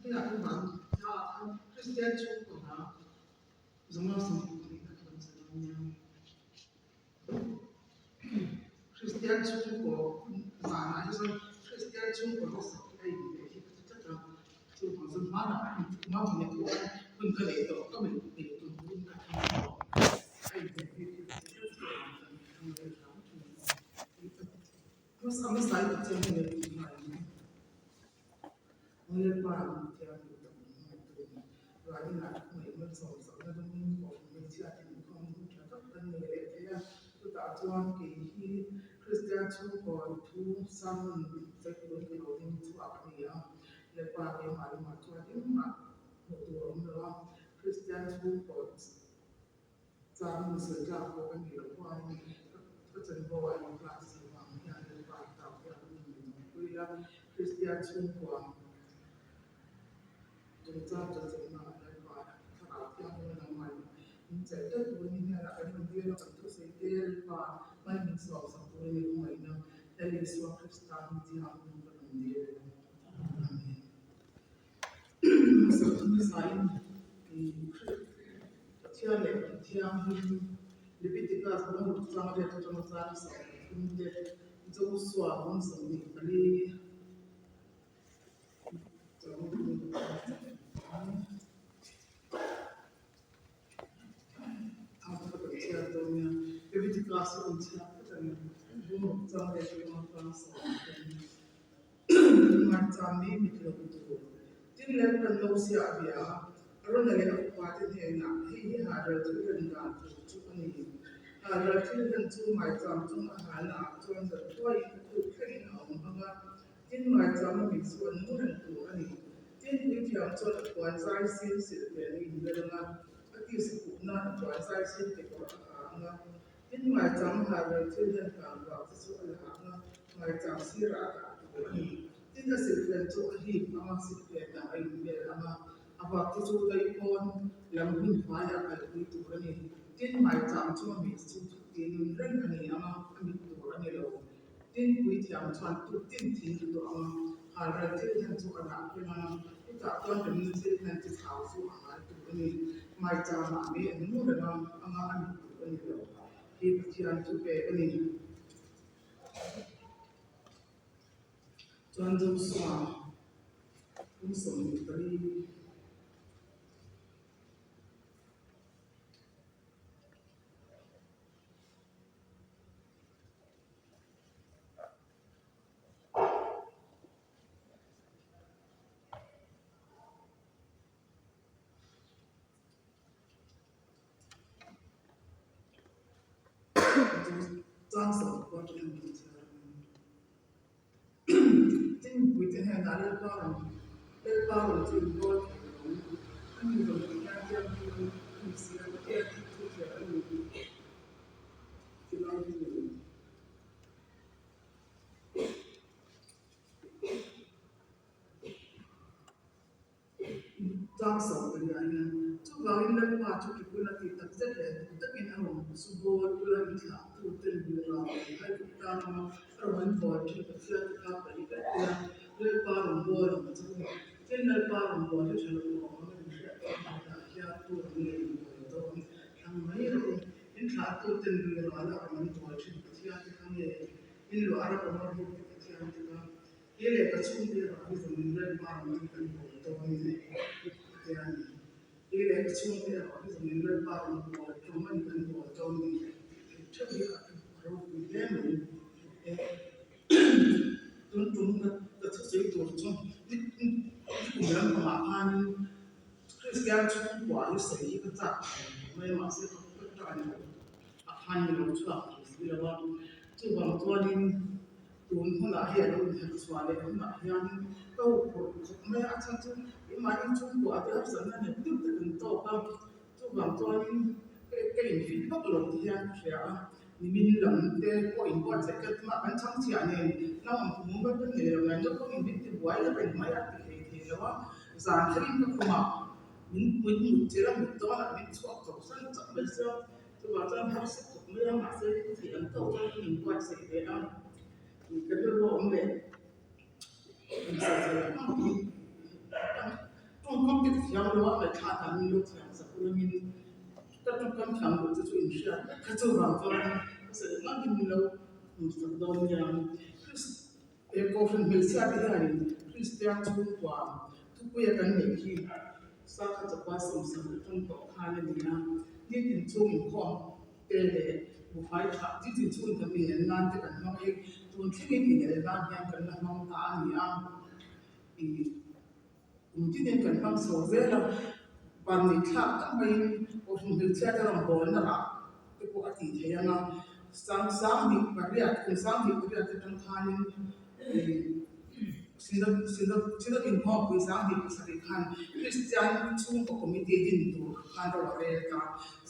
그냥 그만 다 크리스티안 쪽거나 정말씀 그냥 크리스티안 쪽거 많아 해서 크리스티안 쪽거로서 이게 진짜 좀 무슨 말아 마음이 또 근거에 또 그러면 또 무슨 같은 거 Mas ama sai da tinha que ir mais, né? Olha para o que é a vida do mundo. Vai na uma só na do mundo, mas se a gente não já tá dando ele é tu tá atuando que Cristiano tu sabe se que o que não tem tu apnia le para que mais tu tem uma no lá Cristiano tu sabe se já pode que oก็จะบอกว่าในคลาสที่ว่ามีอะไรบ้างต่างๆคุยแล้วคริสเตียนช่วงกว่าจนจ้าจะเสมาอะไรบ้างขนาดที่เราทำมันจะได้ตัวนี้เนี่ยเราเป็นเดียวกับตัวเสียเดียวว่าไม่มีสอบสัมตัวนี้ไม่นะแต่ในส่วนคริสต์ที่เราเป็นคนเดียวสิ่งที่สายที่เราเล่นที่เราLeviticus 1 samare to masala sa kunde zo swa on samni ali Leviticus 1 samare to masala sa matami mitlo kutu tinle kan lo sia bia arona le akwati ne na hi ha ra tu kan ga tu aniเราที่เป็นจูหมายจำจงอาหารหลักจนจะช่วยถูกแข่งเอาเพราะว่าที่หมายจำมันมีส่วนมุ่งตัวอันนี้ที่วิธีจนตัวใจสิ้นสุดเลยนี่เรื่องนั้นที่สุดนั้นตัวใจสิ้นติดตัวอาหารนะที่หมายจำหาเราที่เรื่องการว่าที่สุดอาหารนะหมายจำสิ่งรักตัวนี้ที่จะสิ่งเป็นตัวที่มาสิ่งเป็นอะไรเป็นอะไรอาว่าที่สุดได้คนยังหุ่นฟ้าอยากไปตัวนี้tin mai cham chu mi chu tin ren ani ama ami tu ani lo tin pui thiam chuan tu tin thin tu ama ha ra tin han chu ana pe na ta ton de mi tin han ti khau su ama tu ani mai cham ma mi ani mu da ama ami tu ani lo ki thiam chu pe ani chuan chu swa kum som ni tari trang sở qua cho mình tin quý tiền hàng đã lên bao rồi thì tôi anh nhìn rồi thì anh xem mình sẽ có thể thu về anh thì lo gì trang sở thì anh chú vào in lên qua chú kịp là thì tập rất là tất nhiên anh hùng subo là mình thả thu tiền là hay chúng ta ở bên bờ thì tập sẽ tập phải đi cái lên bao rồi bờ rồi chú trên lên bao rồi bờ thì sẽ là của mình sẽ ya tu ni to thằng mấy rồi in thả tu tiền là mình bờ thì sẽ thằng này in lo ara của nó thì sẽ thằng cái này cái chung thì là cái mình lên bao mình cần to ni cái này chung thì là cái mình lên bao mình cho mình cần to ni trước khi rồi cái mình chúng ta thực sự tổ chức cũng là một hàng Cristiano chung quả như sấy cái dạng mấy mà sẽ có cái trò này hàng nhiều chỗ thì là bọn chú bằng tôi đi tuôn không là hiện đâu thì xóa đi không là hiện đâu mấy anh chàng chung cái máy chung quả thì hấp dẫn là tiếp tục cần to không chú bằng tôi đi cái hình phim bắt lột thì hiện sẽ mình làm cái có hình quan sẽ cái mà anh chàng trẻ này nó mà cũng muốn bắt cái này là nó có hình biết thì quái là bên máy ăn thì đó giảm cái cái mà mình chỉ là mình to là mình chọn tổ sân chọn bây giờ tôi bảo cho học sinh cũng như là mà sẽ thì ấn tổ cho mình quan sẽ thế đó thì cái điều đó này mình sẽ không biết theo đó là cha ta mình lúc theo sa cũng mình tất cả các thằng của tôi in sha các tôi vào cho sẽ nó mình lâu mình sẽ đón nhận có phần mình sẽ đi này Christian chung qua tu bây giờ cần mình khi sa khátจะว่าสมสารต้นต่อทานเลยนะนี่ถึงช่วงของเตะบุคคลขาที่ถึงช่วงทำเป็นงานที่กันน้องเองตัวที่มีเป็นงานยังกันน้องตาเนี่ยอีที่เดินกันน้องโซ่เซลปันนิทาตั้งไปโอ้ถึงเชื่อจะลองบอลนะล่ะที่พวกอดีตเห็นนะสร้างดิบเรียกคือสร้างดิบเรียกจะต้องทานสิ่งอินพอคุยสร้างดิบสักคันคริสเตียนช่วงของคอมมิตี้ดินตัวการเราเรียก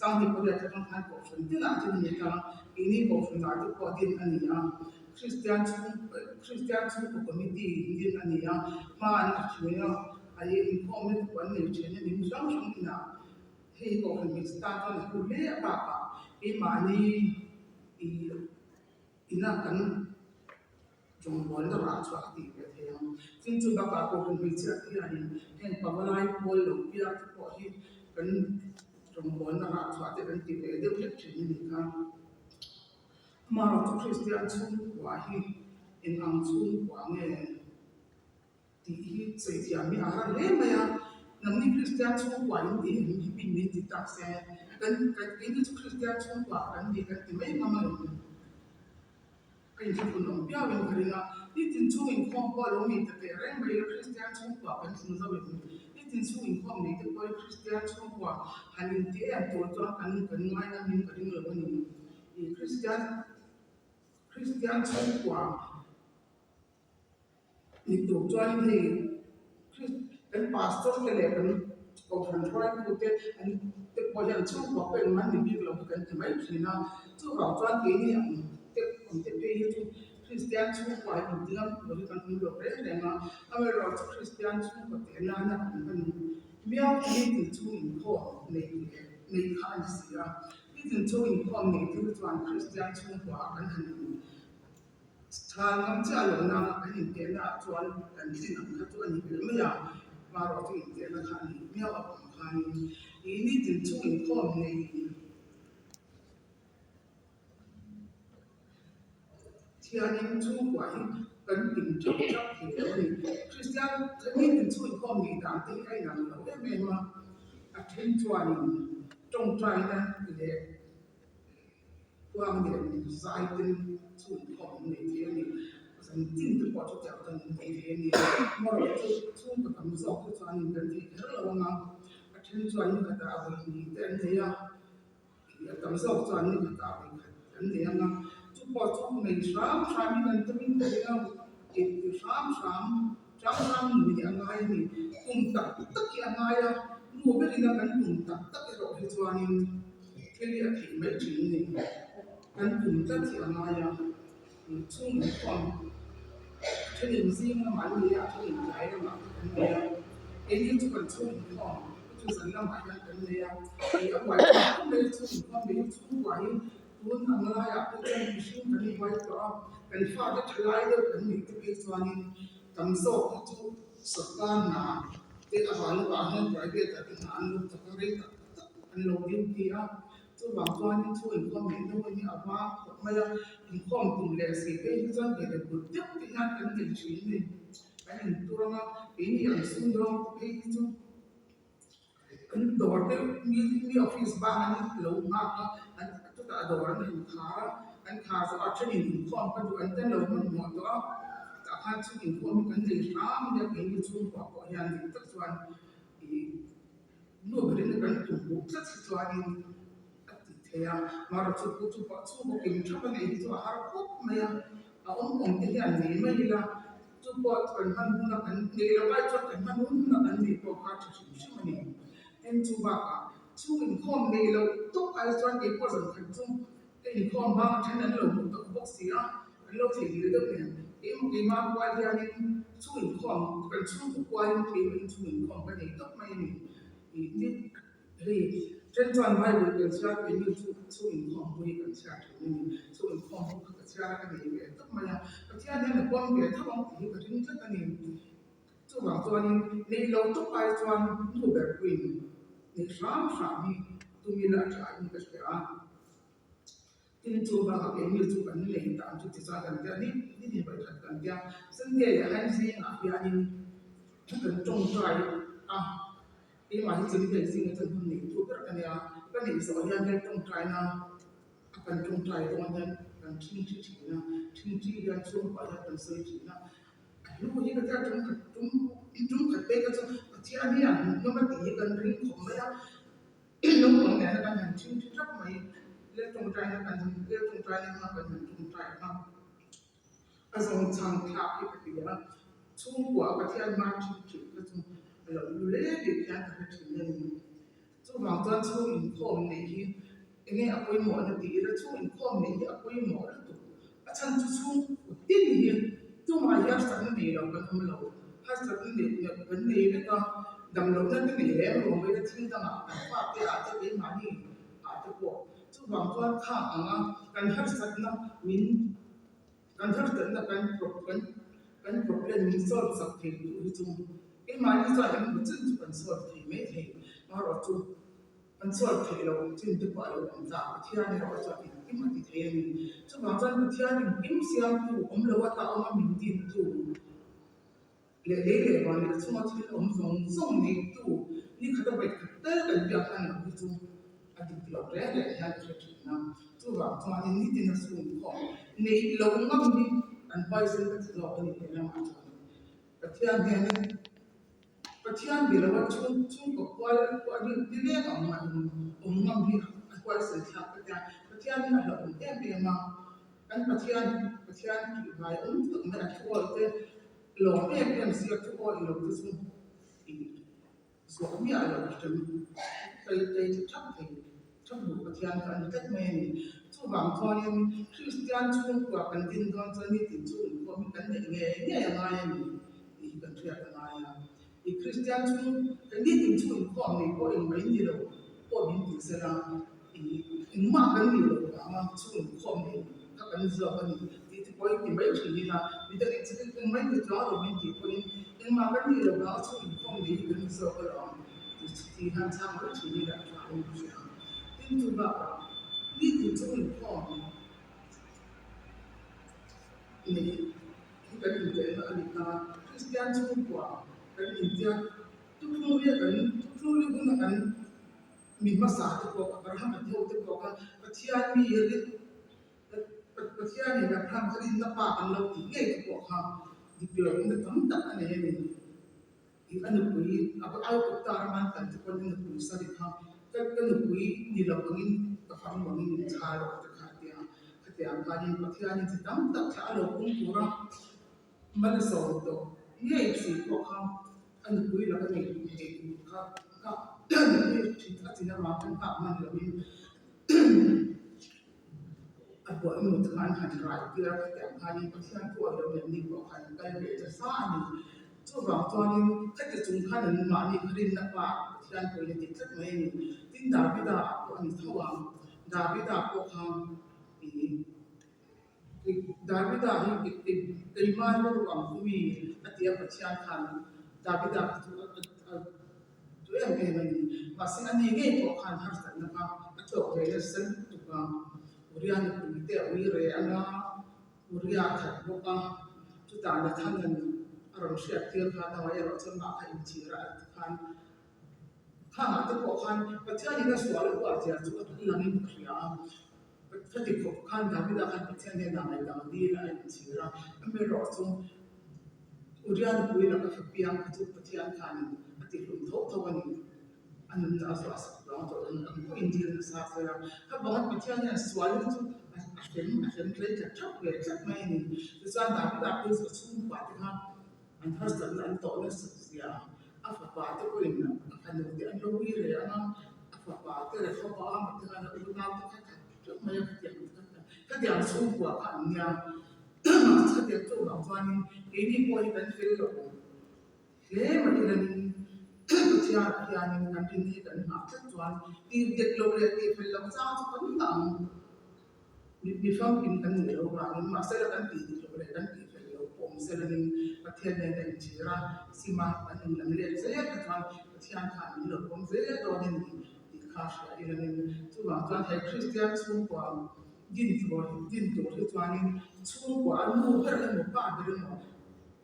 สร้างดิบเรียกจะต้องทานก่อนที่หลังจะมีการอินี่ก่อนหลังจะพอดินอันนี้คริสเตียนช่วงของคอมมิตี้ดินอันนี้มาอันนี้ช่วยไอ้อินพอไม่ถูกวันนี้เช่นนี้มีช่องนี่นะให้ก่อนมีสตาร์ทแล้วคุณเลี้ยบปะไอ้มานี่อีน่ากันจงบอลตลาดสวัสดิไปเที่ยวซึ่งจุดประกอบของวิจัยที่อันนี้เห็นปะว่าไล่บอลหลงพิลาที่พอที่กันจงบอลตลาดสวัสดิกันติดเดียวเล็กชนิดนี้ครับมาเราทุกคริสเตียนชุ่มกว่าที่เอ็นอังชุ่มกว่าเนี่ยที่ใส่ที่มีอะไรเล่มเนี่ยนั่นนี่คริสเตียนชุ่มกว่าอย่างนี้มีเป็นมิติตักเสียกันนี่ทุกคริสเตียนชุ่มกว่ากันดีกันที่ไม่มาไม่เป็นที่คุณองค์ยาวเป็นคนละนี่ถึงช่วงอินคอมก็ลงมีแต่เรื่องไม่คริสเตียนชุ่มกว่าเป็นสิ่งสำคัญนี่ถึงช่วงอินคอมนี่แต่ก็คริสเตียนชุ่มกว่าหันเดียร์ตัวตัวกันง่ายนะมีกันเลยวันนี้คริสเตียนชุ่มกว่านี่ตัวตัวนี่เป็นพาสเตอร์กันเลยกันก็พันธุ์ร้อยพูดแต่อันแต่พอยังชุ่มกว่าเป็นมันนี่มีเรากันที่ไม่ถึงนะช่วงเราตัวนี้เนี่ยแต่ผมจะไปที่คริสเตียนชุ่มกว่าอยู่ที่นั่นเราจะกันมีเราเรื่องนะถ้าเราจะคริสเตียนชุ่มกว่าแต่ละนะมันมีอะไรที่ชุ่มกว่าในข้างเสียที่ชุ่มกว่าในที่ตัวคริสเตียนชุ่มกว่ากันหันทางคำเชื่อหลงนะอันนี้เกี่ยนะชวนกันที่นั่นก็ชวนนี่เป็นไม่อยากมาเราที่เกี่ยนะคันนี้ไม่เอาคันนี้นี่ถึงช่วงข้อในที่อันนี้ช่วงกว่าเป็นปิ่นจับที่เกี่ยวนี่คริสเตียนที่นี่ถึงช่วงข้อมีตามที่ไอ้นั่นเราได้ไม่มาอัดเห็นชวนจงใจนะเด็กว่าเด็กสายเป็นช่วงข้อในที่นี้สันติที่พอจะจับกันในที่นี้เมื่อเราช่วงกับคำสอนที่ชวนเป็นที่เรามาอัดเห็นชวนนี่ก็ตามที่แต่เนี่ยคำสอนชวนนี่ก็ตามแต่เนี่ยนะทุกพอทุกในสามนี่กันจะมีแต่เราเก็บสามนี่อะไรนี่ตุ้มตักยังไงรู้ไม่ได้นะกันตุ้มตักเราให้ชวนนี่ที่เรียกที่ไม่จริงนี่กันตุ้มตักยังไงช่วงความที่หนึ่งสิ่งมันมีอะไรที่หนึ่งใจเราเนี่ยไอ้นี่ทุกคนช่วงความทุกสัญญาหมายกันเนี่ยไอ้เอาไว้ไม่ช่วงความไม่ช่วงไว้ตัวนั่งอะไรตัวจะมีสิ่งที่ไว้ต่อเป็นฟ้าจะทลายเลยเป็นมีตัวเองส่วนนี้ทำโซ่ทุกสัปดาห์หน้าที่อาหารว่าให้ไว้เดี๋ยวจะงานลูกจะก็เรียกอันลงยิ่งดีตัวบางตัวนี่ช่วยความเห็นด้วยนี่อาว่าไม่ได้ถึงความตุ่มเลี้ยสีเป็นจังเกิดบุตรเจ้าที่นั่นกันเป็นชีวิตนี่ไอ้หนึ่งตัวนั้นเป็นอย่างสุดยอดไอ้ที่อันดอร์เตมีออฟฟิศบ้านนี่ลงมากอันตัวดอร์นี่ขาสะอาดชนิดความก็ดูอันเต้นลงมันหมดตัวแต่ถ้าชนิดความมันดีน้ำเนี่ยเป็นช่วงกว่าอย่างนี้ตัดส่วนนู่นเป็นเรื่องตุ่มบุกตัดส่วนนี้ya mara tupu kin chapa nei to har kop maya a on te hian nei mai la tupu kan han huna kan nei la vai chot kan han huna kan nei to ka chi chi mani en tu ba ka chu in khom nei lo to ai chuan ke ko zan kan chu in khom ba chen an lo to box sia an lo thi ni de ne ke ma kwa ya ni chu in khom kan chu kwa ni ke chu in khom ka nei to mai ni ni真正买回个车，给你出银行买个车，你出银行买个车，那个那个，怎么样？这天天的光别，他往底个真这个呢， chu wang chuan in nei lo to pai chuan nu ber queen ni ram ni tu mi la tha in ka a tin chu ba ka mi chu kan nei ta chu ti sa kan ja ni ba khat kan ja sen de ya han si a ya in kan trong trai a i ma hi chen de sing chen hun ni chu ka kan ya ka ni so ya de trong trai na kan trong trai to an kan chi na chi ya chu ba ya kan so chi na lu hi ka ja chung khat pe ka chu ti a ni a no ma ti kan ring khom ma ya no ma ne na kan chi thap mai le trong trai na kan le trong trai na ma kan trong trai na a song chang kha hi ka ti ya chung kwa ka ti an ma chi ka chu lo lu le de kya ka ti ne ni chu wang chuan chu in khom nei hi enge a poi mo na ti ra chu in khom nei hi a poi mo ra tu a chan chu chu tin hi tu ma ya sa na ni lo kan hum lo ha sa ni ne kan nei le ka dam lo na ti ni le lo me da thing da ma pa te a te be ma ni a te ko chu wang chuan kha anga kan har sa na min kan har sa na kan problem min solve sak the tu chu ke ma ni sa em chu chu kan solve the me the ma ro chu kan solve the lo chin te pa lo kan za thia ni ro cha ki ma ti the ni chu wang chuan thia ni kim siam tu om lo wa ta om min tin tu le wa ni chu ma chi om zong ni tu ni kha ta bai kha ta kan ya kan na chu a ti lo re le ya chi chi na chu wang chuan ni tin na su ko nei lo ngam ni an pai sen ka chi lo ni na ma cha ka thia ni ni Patihan bila wa chung ko kwal ko di le ka ma ngam bi kwal sen tha patihan ni ala be ma kan patihan ki bai to na ko te lo be si ko lo tu su so mi ala ta chap bu patihan kan tat me ni chu bang thon ni Christian chung ko kan din don chan ni tin chu ko mi kan ne ya ni kan thia kan ya i Christian chung kan ni tin chu ko ni ko in mai ni lo ko min tin se la i ma kan ni lo ka ma chu ko ni ka kan zo kan ni ti ko i mai chi ni la ni ta ni chi kan mai ni zo lo min ti ko in ma kan ni lo ka chu ko ni kan zo ko lo ti han cha ma chi ni la ka ni tin chu ba ni tin chu ko ni kan ni te na ni ka Christian chung ko kan India tu lu guna kan mi masa te ko barham te ko ka pathian mi ye pathian ni na pham khadin na pa kan lo ti nge te ko ha di plo ni tam ta ane ni i an pui aba ai ko ta man kan te ko ni pui sa ri kha kan pui ni lo ngin ka pham ngin cha ro ta kha te an ka ni pathian ni tam ta kha lo kum pura man so to nge si ko ha an pui la ka ni ka ni chi ta ti na ma kan ka man lo ni a bo mu ta kan han ra ti ra ka ka ni pathian ko lo ni ko kan ka le ta sa ni chu bang chuan in ka ti chung khan an ma ni khrin na pa pathian ko ni ti thak mai ni tin da bi da ko an thawang da bi da ko kham Davida hi man lo am umi atia pathian khan Davida tu em ke mani masin ani ge ko khan har san na ka to re san tu ka uriya ni ku te ui re ana uriya khat bo ka tu ta na than nan aron sia tir kha na wa ya ro chan ma kha in chi ra khan kha ma te ko khan pathian ni na swal ko atia chu langin khriaถ้าติดขบขั้นทำให้เราขั้นเช่นในนาในตอนนี้เราเป็นสิ่งเราไม่รอจงอุดยานคุยเราก็ฝึกเพียงทุกประเทศขันติดหลุมทบทวนอันนั้นอาศัยสักลองตัวนั้นก็อินเดียนะสักแล้วถ้าบางประเทศเนี่ยสวยทุกอาจจะเคยจะชอบเลยจักไม่นี่แต่ส่วนต่างประเทศเป็นสุ่มกว่าที่เขาอันถ้าสักนั้นโตแล้วสุดเสียอาฝากว่าที่ก็ยังนะอันนี้อันเราวิเรียนะอาฝากว่าที่เราเขาบอกว่ามันจะอะไรอุดมการณ์ไม่ได้เกี่ยวกับถ้าเดี๋ยวสู้กว่าอันเนี้ยถ้าเดี๋ยวสู้กับฟันเอ็นี่พอที่เป็นฟิลล์เลยมันจะเป็นที่อันนี้กันที่นี่กันหาชัดจวนที่เด็กเราเลยที่ฟิลล์จ้าทุกคนต่างมีฟังกินกันเหนียวบางมาเสร็จกันตีเราเลยกันตีฟิลล์ผมเสร็จนี่ ประเทศในจีราสิมาอันนี้นั่นเลยเสียกันทางประเทศทางนี้เราคงเสียตัวนี้อีกข้าศึกอีกนั่นตัวบางทีคริสเตียนชั่วกว่าดินตัวที่ตัวนี้ชั่วกว่าลูกเพื่อนหมู่บ้านเดิม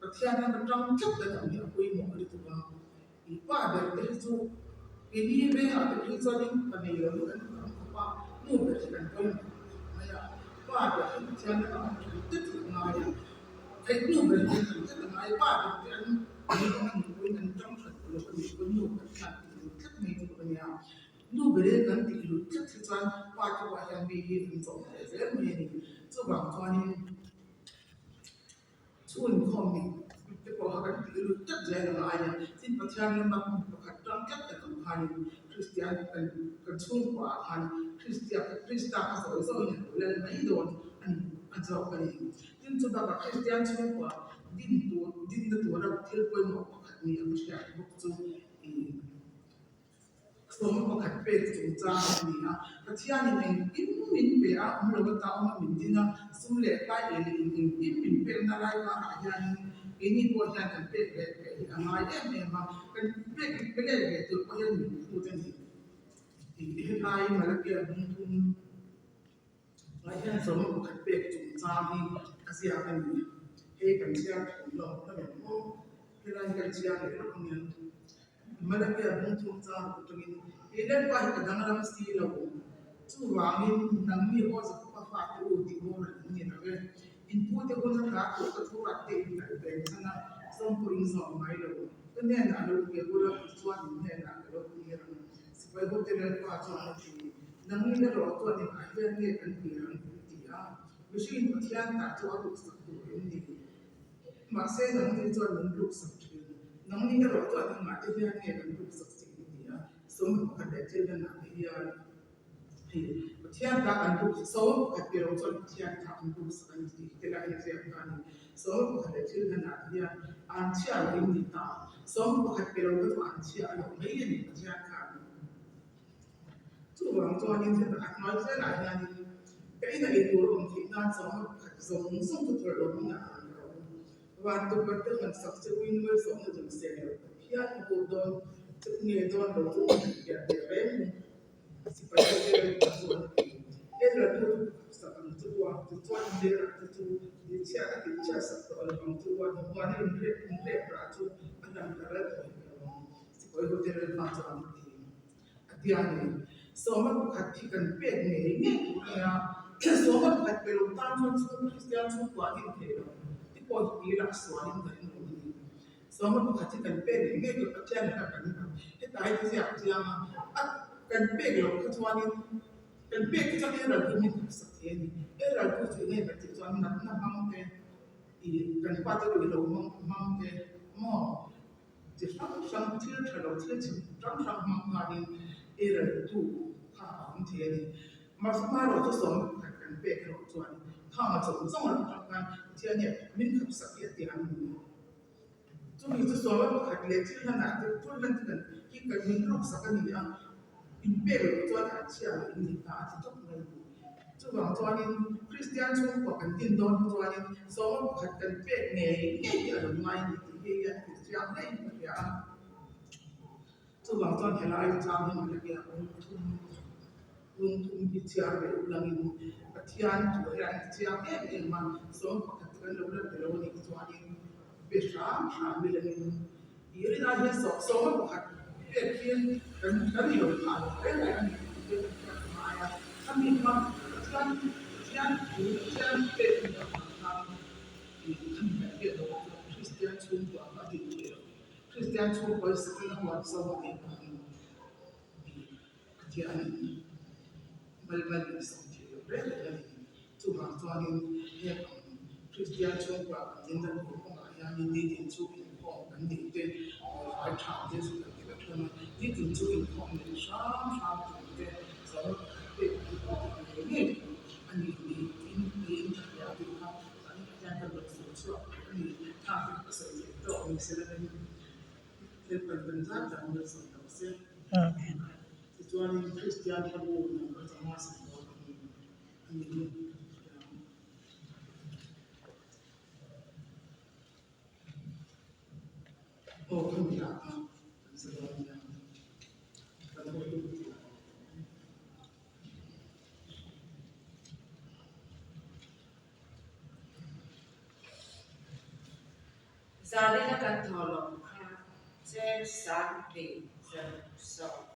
ประเทศนั้นมันต้องจับได้แบบนี้คุยหมดเลยตัวอีกว่าเดิมที่ชั่วอีนี่ไม่อาจจะที่ตัวนี้ปัญญาเราเรื่องว่าลูกเป็นกันก็ไม่อะว่าเดิมที่ประเทศนั้นมันติดถึงไงไอ้ลูกเป็นกันติดถึงไงว่าเดิมที่มันคุยกันต้องขัดเราเป็นคนลูกเป็นกันติดไม่ถูกปัญญาลูกเรียนกันติดลูกติดที่ตัวว่าจะว่ายังมีเรื่องสองเรื่องไม่นี่ตัวบางตัวนี้ช่วยคอมมิจะบอกว่าติดลูกติดใจอะไรที่ประเทศนั้นมันประคับต้องจับแต่ต้องพันคริสเตียนกันช่วยกว่าพันคริสเตียนเขาสอนอย่างเล่นไม่โดนอันจะเอาไปยิ่งจะแบบคริสเตียนช่วยกว่าดินตัวเราเที่ยวไปหมดประคับนี้ไม่ใช่พวกจูสมมติว่าเป็นจุดจ้านี่นะแต่ที่อันนี้เองอินมินเปียเราก็ตามมามินดินะสมเล็กไปเองอินมินเปียนั่นแหละก็อาจจะอินนี่พวกยังกันเป็นอะไรเนี่ยมาเป็นเรื่องตัวก็ยังมีตัวจริงที่ให้ได้มาแล้วเกี่ยวกับทุนอะไรที่สมมติว่าเป็นจุดจ้านี่อาศัยกันนี่ให้กันเชียร์ผมเราแล้วแบบโอ้ให้ได้กันเชียร์เลยแล้วคนนี้มาแล้วเกี่ยวกับทุนจ้าตัวนี้เรื่องว่าจะดังนั้นสิ่งเราจู่วางนี่นั่งมีข้อสักข้อฟ้าที่รู้ที่รู้นี่นะเว้ยอินพุตที่คนจะรักตัวก็ทั่วเต็มเลยเป็นฉะนั้นส่งผู้อินสองไม่เราก็เนี่ยนะเราเกี่ยวกับเราส่วนเนี่ยนะเราเกี่ยวกับสมัยพวกเจริญว่าส่วนที่นั่งนี่เราตัวนี้อาจจะเนี่ยเป็นเกี่ยวกับที่ไม่ใช่อินที่อันตัดตัวทุกสักตัวนี่มาเส้นนั่งที่ตัวนั้นทุกสักตัวนั่งนี่เราตัวนี้อาจจะเนี่ยเป็นทุกสักสิ่งสมมติว่าเด็กเจริญนักเรียนที่อันดับอันดุสมกับเกี่ยวกับที่อันดับอันดุสอันที่ที่เราเรียนกันสมมติว่าเด็กเจริญนักเรียนอันที่อันดินดิตาสมมติว่าเกี่ยวกับอันที่อันไม่เรียนที่อันกันตัวนี้ที่อันน้อยที่ไหนนี่เป็นอะไรตัวลงที่นั่นสมมติว่าส่งตัวลงนั่นวันตัวเป็นตัวมันสักจะวิ่งไปส่งตัวเสียที่อันตัวโดนเนี่ยโดนตัวอย่างเดียวเองสิไปเจอตัวเราสักตัวเดียวตัวที่เชื่อสักตัวเราตัววันนี้เรียกปราจูอันนั้นอะไรสิไปเจอมาตัวที่อันนี้สมมติว่าที่กันเป็นเนี่ยสมมติว่าเป็นลูกตาชนคริสเตียนชนกว่าที่เดียวที่พอที่รักสวรรค์กันสมมติว่าที่กันเป็นเนี่ยก็ประเทศนั้นกันที่ตายที่เสียที่ยังกันเป็นเราก็ชวนนี่กันเป็นที่จะเรียนเราคือมีสักเองเราก็จะเนี่ยแบบที่ชวนนั้นมั่งเป็นอีกันว่าจะดูเรามั่งเป็นมั่งจะฟังที่เราที่ฟังมั่งมานี่เราดูข้าวที่นี่มาเราจะสอนกันเป็นเราชวนข้าวมาสอนเราทำงานที่เนี่ยมีสักเองที่อันนี้จุดนี้จะสอนว่าขัดเลี้ยที่ขนาดที่พูดเรื่องกันที่กันมีรูปสักนิดอ่ะอินเปร์ตัวนั้นเชื่ออินดิตาที่ต้องเลยจุดของตัวนี้คริสเตียนช่วงกว่ากันดินโดนตัวนี้สอนว่าขัดกันเป็นเนี่ยอะไรไม่ที่ยังคริสเตียนไม่เนี่ยจุดของตัวนี้เราจะทำให้มันเกี่ยวกับลงทุนพิจารณาเรื่องนี้ปัจจัยตัวอย่างที่ยังเป็นมันสอนว่าขัดกันเราเนี่ยตัวนี้بشام ميلانين يريد أن يسوق صور واحد لكن كان يقول هذا يعني معايا خمين ما كان كريستيان شون بعدين كريستيان شون بس كنا هو صور يعني مال سنتي يعني تبغى تواني كريستيان شون بعدين ده يعني دي تنسوق الكون عندي ده أشعر ده سوى كده كمان دي تنسوق الكون من شام ده سواء كده أني إن يا بيها أني كان بس شو أني تعرف بس ده مثلا البنزات ده من الصندوق سه تجواني كريستيان كابو من الجماعة أني Oh, kan ya. Sebenarnya. Kan itu. Zalina kan tholom kha che san de zan so